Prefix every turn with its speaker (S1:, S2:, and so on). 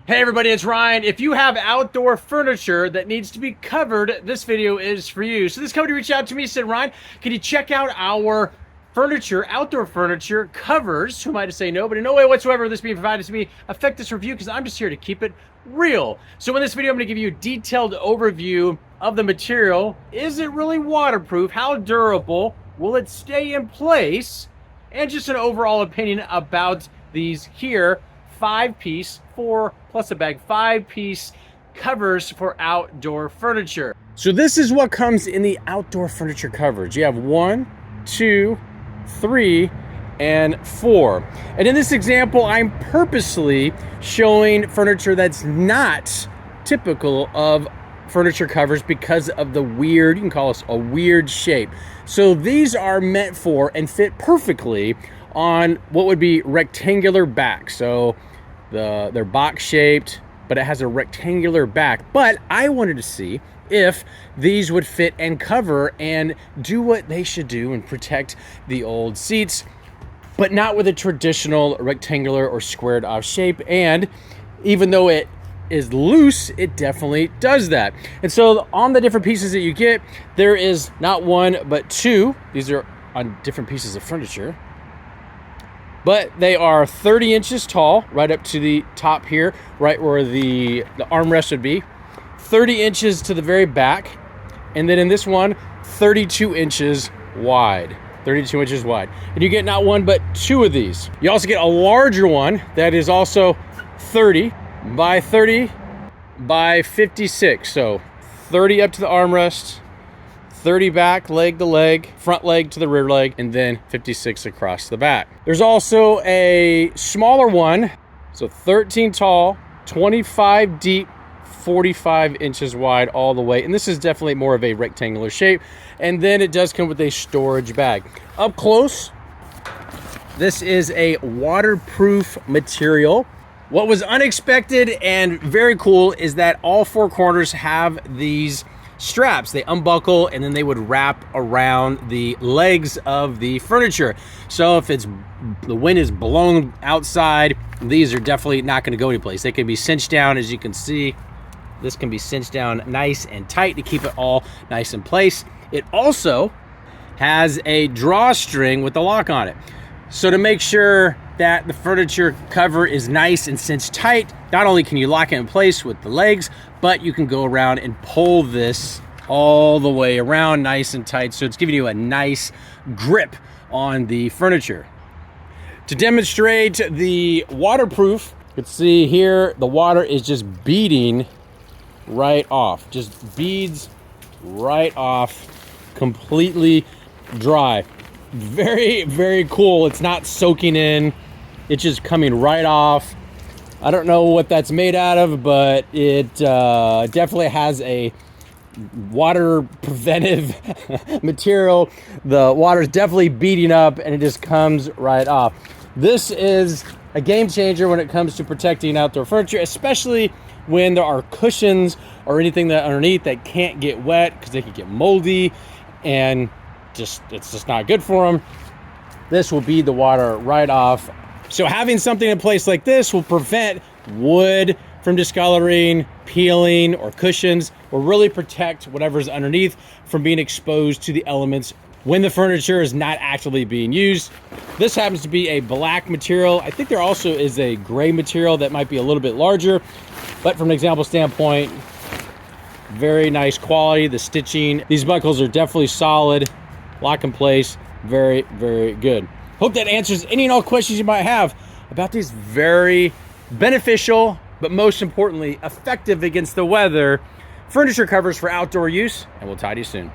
S1: Hey everybody, it's Ryan. If you have outdoor furniture that needs to be covered, this video is for you. So this company reached out to me and said, Ryan, can you check out our furniture, outdoor furniture covers? Who am I to say no? But in no way whatsoever this being provided to me affect this review because I'm just here to keep it real. So in this video, I'm gonna give you a detailed overview of the material. Is it really waterproof? How durable? Will it stay in place? And just an overall opinion about these here 5-piece, 4 plus a bag, 5-piece covers for outdoor furniture. So this is what comes in the outdoor furniture covers. You have 1, 2, 3, and 4. And in this example, I'm purposely showing furniture that's not typical of furniture covers because of the weird, you can call this a weird shape. So these are meant for and fit perfectly on what would be rectangular back. So they're box shaped, but it has a rectangular back. But I wanted to see if these would fit and cover and do what they should do and protect the old seats, but not with a traditional rectangular or squared off shape. And even though it is loose, it definitely does that. And so on the different pieces that you get, there is not 1, but 2. These are on different pieces of furniture. But they are 30 inches tall, right up to the top here, right where the armrest would be. 30 inches to the very back. And then in this one, 32 inches wide. 32 inches wide. And you get not 1, but 2 of these. You also get a larger one that is also 30 by 30 by 56. So 30 up to the armrest, 30 back, leg to leg, front leg to the rear leg, and then 56 across the back. There's also a smaller one, so 13 tall, 25 deep, 45 inches wide all the way. And this is definitely more of a rectangular shape. And then it does come with a storage bag. Up close, this is a waterproof material. What was unexpected and very cool is that all 4 corners have these straps. They unbuckle and then they would wrap around the legs of the furniture. So if the wind is blown outside, these are definitely not going to go anyplace. They can be cinched down, as you can see. This can be cinched down nice and tight to keep it all nice in place. It also has a drawstring with a lock on it. So to make sure that the furniture cover is nice and cinched tight, not only can you lock it in place with the legs, but you can go around and pull this all the way around nice and tight. So it's giving you a nice grip on the furniture. To demonstrate the waterproof, you can see here, the water is just beading right off. Just beads right off, completely dry. Very, very cool. It's not soaking in. It's just coming right off. I don't know what that's made out of, but it definitely has a water preventive material. The water is definitely beating up and it just comes right off. This is a game changer when it comes to protecting outdoor furniture, especially when there are cushions or anything that underneath that can't get wet because they can get moldy and it's just not good for them. This will bead the water right off. So having something in place like this will prevent wood from discoloring, peeling, or cushions, or really protect whatever's underneath from being exposed to the elements when the furniture is not actively being used. This happens to be a black material. I think there also is a gray material that might be a little bit larger, but from an example standpoint, very nice quality. The stitching, these buckles are definitely solid, lock in place, very, very good. Hope that answers any and all questions you might have about these very beneficial, but most importantly, effective against the weather furniture covers for outdoor use, and we'll talk to you soon.